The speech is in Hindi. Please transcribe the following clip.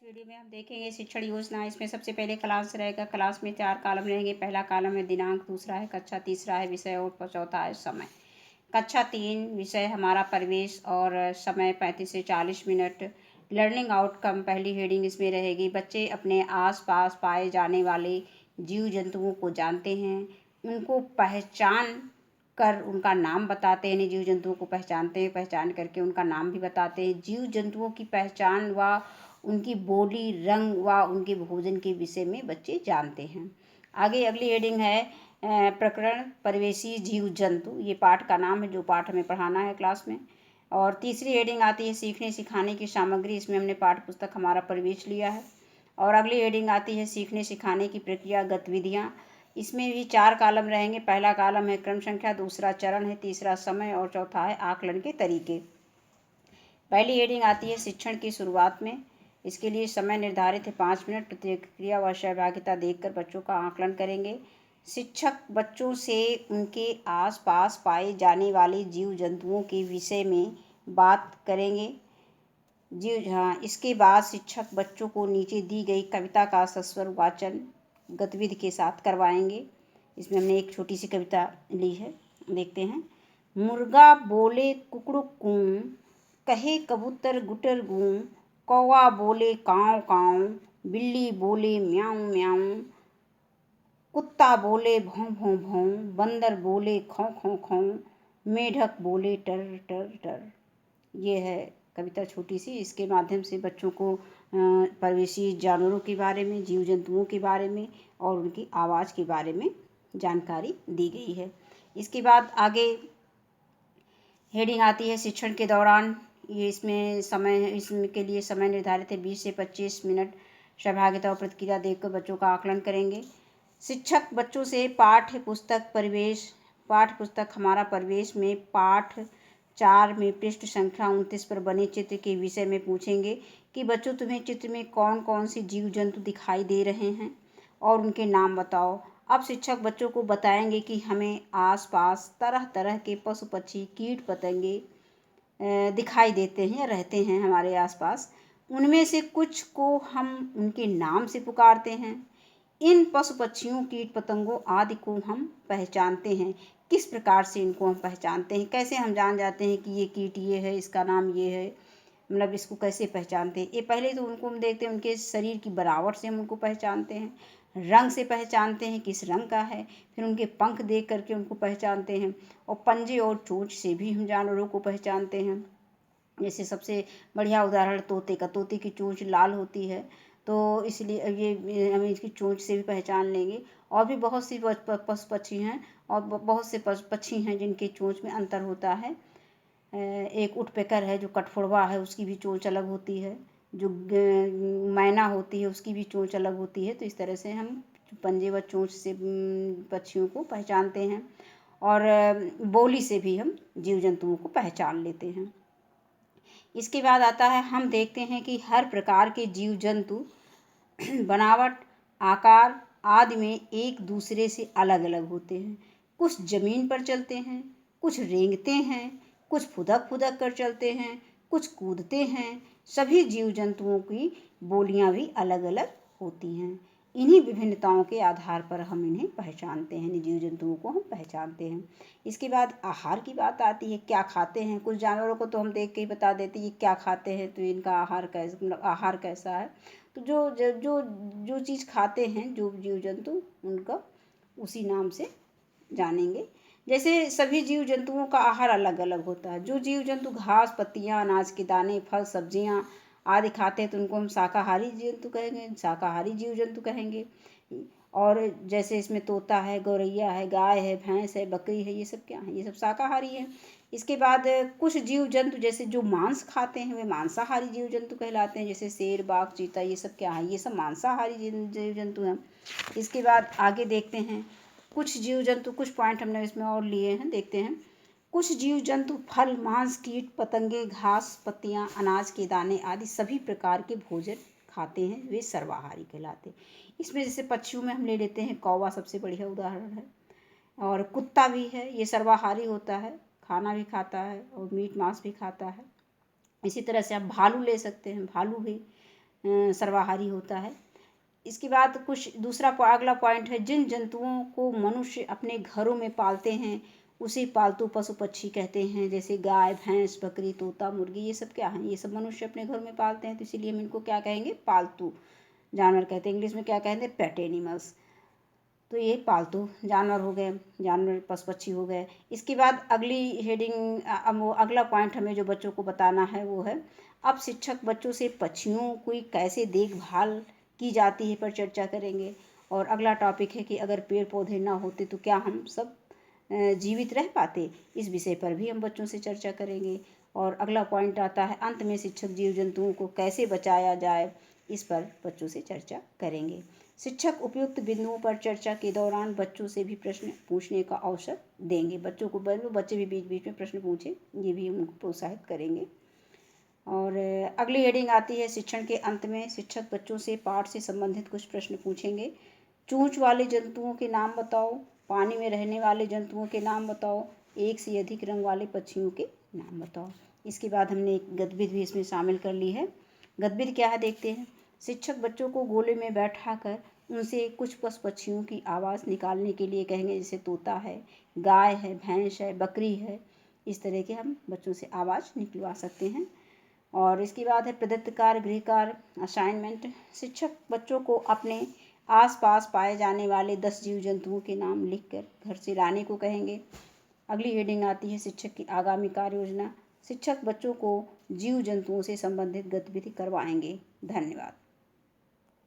वीडियो में हम देखेंगे शिक्षण योजना। इसमें सबसे पहले क्लास रहेगा। क्लास में 4 कॉलम रहेंगे। पहला कॉलम है दिनांक, दूसरा है कक्षा, तीसरा है विषय और चौथा है समय। कक्षा 3 विषय हमारा परिवेश और समय 35 से 40 मिनट। लर्निंग आउटकम पहली हेडिंग इसमें रहेगी। बच्चे अपने आसपास पाए जाने वाले जीव जंतुओं को जानते हैं, उनको पहचान कर उनका नाम बताते हैं। जीव जंतुओं को पहचानते हैं, पहचान करके उनका नाम भी बताते हैं। जीव जंतुओं की पहचान व उनकी बोली, रंग व उनके भोजन के विषय में बच्चे जानते हैं। आगे अगली हेडिंग है प्रकरण परिवेशी जीव जंतु। ये पाठ का नाम है, जो पाठ हमें पढ़ाना है क्लास में। और तीसरी हेडिंग आती है सीखने सिखाने की सामग्री। इसमें हमने पाठ्य पुस्तक हमारा परिवेश लिया है। और अगली हेडिंग आती है सीखने सिखाने की प्रक्रिया गतिविधियाँ। इसमें भी 4 कॉलम रहेंगे। पहला कॉलम है क्रम संख्या, दूसरा चरण है, तीसरा समय और चौथा है आकलन के तरीके। पहली हेडिंग आती है शिक्षण की शुरुआत में। इसके लिए समय निर्धारित है 5 मिनट। प्रतिक्रिया व सहभागिता देखकर बच्चों का आकलन करेंगे। शिक्षक बच्चों से उनके आसपास पाए जाने वाले जीव जंतुओं के विषय में बात करेंगे। इसके बाद शिक्षक बच्चों को नीचे दी गई कविता का सस्वर वाचन गतिविधि के साथ करवाएंगे। इसमें हमने एक छोटी सी कविता ली है, देखते हैं। मुर्गा बोले कुकड़ुक कूं, कहे कबूतर गुटर गूं, कौवा बोले काँव काँव, बिल्ली बोले म्याऊं म्याऊं, कुत्ता बोले भौं भौं भौं, बंदर बोले खौं खौं खौं, मेढक बोले टर टर टर। ये है कविता छोटी सी। इसके माध्यम से बच्चों को परिवेशी जानवरों के बारे में, जीव जंतुओं के बारे में और उनकी आवाज़ के बारे में जानकारी दी गई है। इसके बाद आगे हेडिंग आती है शिक्षण के दौरान। ये इसमें समय, इसके लिए समय निर्धारित है 20 से 25 मिनट। सहभागिता और प्रतिक्रिया देखकर बच्चों का आकलन करेंगे। शिक्षक बच्चों से पाठ्य पुस्तक हमारा परिवेश में पाठ 4 में पृष्ठ संख्या 29 पर बने चित्र के विषय में पूछेंगे कि बच्चों तुम्हें चित्र में कौन कौन से जीव जंतु दिखाई दे रहे हैं और उनके नाम बताओ। अब शिक्षक बच्चों को बताएंगे कि हमें आसपास तरह तरह के पशु पक्षी, कीट पतंगे दिखाई देते हैं या रहते हैं हमारे आसपास। उनमें से कुछ को हम उनके नाम से पुकारते हैं। इन पशु पक्षियों, कीट पतंगों आदि को हम पहचानते हैं। किस प्रकार से इनको हम पहचानते हैं, कैसे हम जान जाते हैं कि ये कीट ये है, इसका नाम ये है, मतलब इसको कैसे पहचानते हैं। ये पहले तो उनको हम देखते हैं, उनके शरीर की बनावट से हम उनको पहचानते हैं। रंग से पहचानते हैं किस रंग का है। फिर उनके पंख देख करके उनको पहचानते हैं। और पंजे और चोंच से भी हम जानवरों को पहचानते हैं। जैसे सबसे बढ़िया उदाहरण तोते का। तोते की चोंच लाल होती है, तो इसलिए ये हम इसकी चोंच से भी पहचान लेंगे। और भी बहुत सी पशु पक्षी हैं और बहुत से पक्षी हैं जिनके चोंच में अंतर होता है। एक उटपेकर है जो कठफोड़वा है, उसकी भी चोंच अलग होती है। जो मैना होती है उसकी भी चोंच अलग होती है। तो इस तरह से हम पंजे व चोंच से पक्षियों को पहचानते हैं। और बोली से भी हम जीव जंतुओं को पहचान लेते हैं। इसके बाद आता है, हम देखते हैं कि हर प्रकार के जीव जंतु बनावट, आकार आदि में एक दूसरे से अलग अलग होते हैं। कुछ जमीन पर चलते हैं, कुछ रेंगते हैं, कुछ फुदक फुदक कर चलते हैं, कुछ कूदते हैं। सभी जीव जंतुओं की बोलियां भी अलग अलग होती हैं। इन्हीं विभिन्नताओं के आधार पर हम इन्हें पहचानते हैं, इन जीव जंतुओं को हम पहचानते हैं। इसके बाद आहार की बात आती है, क्या खाते हैं। कुछ जानवरों को तो हम देख के ही बता देते हैं ये क्या खाते हैं, तो इनका आहार कैसा है। तो जो चीज़ खाते हैं जो जीव जंतु, उनका उसी नाम से जानेंगे। जैसे सभी जीव जंतुओं का आहार अलग अलग होता है। जो जीव जंतु घास, पत्तियाँ, अनाज के दाने, फल, सब्जियाँ आदि खाते हैं तो उनको हम शाकाहारी जंतु कहेंगे, शाकाहारी जीव जंतु कहेंगे। और जैसे इसमें तोता है, गौरैया है, गाय है, भैंस है, बकरी है, ये सब क्या है, ये सब शाकाहारी है। इसके बाद कुछ जीव जंतु जैसे जो मांस खाते हैं वे मांसाहारी जीव जंतु कहलाते हैं। जैसे शेर, बाघ, चीता, ये सब क्या है, ये सब मांसाहारी जीव जंतु हैं। इसके बाद आगे देखते हैं कुछ जीव जंतु, कुछ पॉइंट हमने इसमें और लिए हैं, देखते हैं। कुछ जीव जंतु फल, मांस, कीट पतंगे, घास, पत्तियां, अनाज के दाने आदि सभी प्रकार के भोजन खाते हैं, वे सर्वाहारी कहलाते हैं। इसमें जैसे पक्षियों में हम ले लेते हैं, कौवा सबसे बढ़िया उदाहरण है। और कुत्ता भी है, ये सर्वाहारी होता है, खाना भी खाता है और मीट मांस भी खाता है। इसी तरह से आप भालू ले सकते हैं, भालू भी सर्वाहारी होता है। इसके बाद कुछ दूसरा अगला पॉइंट है, जिन जंतुओं को मनुष्य अपने घरों में पालते हैं उसे पालतू पशु पक्षी कहते हैं। जैसे गाय, भैंस, बकरी, तोता, मुर्गी, ये सब क्या हैं? ये सब मनुष्य अपने घर में पालते हैं, तो इसीलिए हम इनको क्या कहेंगे? पालतू जानवर कहते हैं। इंग्लिश में क्या कहते हैं? Pet animals. तो ये पालतू जानवर हो गए, जानवर पशु पक्षी हो गए। इसके बाद अगली हेडिंग, वो अगला पॉइंट हमें जो बच्चों को बताना है वो है, अब शिक्षक बच्चों से पक्षियों की कैसे देखभाल की जाती है पर चर्चा करेंगे। और अगला टॉपिक है कि अगर पेड़ पौधे ना होते तो क्या हम सब जीवित रह पाते? इस विषय पर भी हम बच्चों से चर्चा करेंगे। और अगला पॉइंट आता है, अंत में शिक्षक जीव जंतुओं को कैसे बचाया जाए, इस पर बच्चों से चर्चा करेंगे। शिक्षक उपयुक्त बिंदुओं पर चर्चा के दौरान बच्चों से भी प्रश्न पूछने का अवसर देंगे। बच्चे भी बीच बीच में प्रश्न पूछें, ये भी उनको प्रोत्साहित करेंगे। और अगली हेडिंग आती है, शिक्षण के अंत में शिक्षक बच्चों से पाठ से संबंधित कुछ प्रश्न पूछेंगे। चोंच वाले जंतुओं के नाम बताओ, पानी में रहने वाले जंतुओं के नाम बताओ, एक से अधिक रंग वाले पक्षियों के नाम बताओ। इसके बाद हमने एक गतिविधि भी इसमें शामिल कर ली है। गतिविधि क्या है देखते हैं। शिक्षक बच्चों को गोले में बैठाकर उनसे कुछ पशु पक्षियों की आवाज़ निकालने के लिए कहेंगे, जैसे तोता है, गाय है, भैंस है, बकरी है। इस तरह के हम बच्चों से आवाज़ निकलवा सकते हैं। और इसके बाद है प्रदत्त कार्य, गृह कार्य, असाइनमेंट। शिक्षक बच्चों को अपने आसपास पाए जाने वाले 10 जीव जंतुओं के नाम लिखकर घर से लाने को कहेंगे। अगली हेडिंग आती है, शिक्षक की आगामी कार्य योजना। शिक्षक बच्चों को जीव जंतुओं से संबंधित गतिविधि करवाएंगे। धन्यवाद।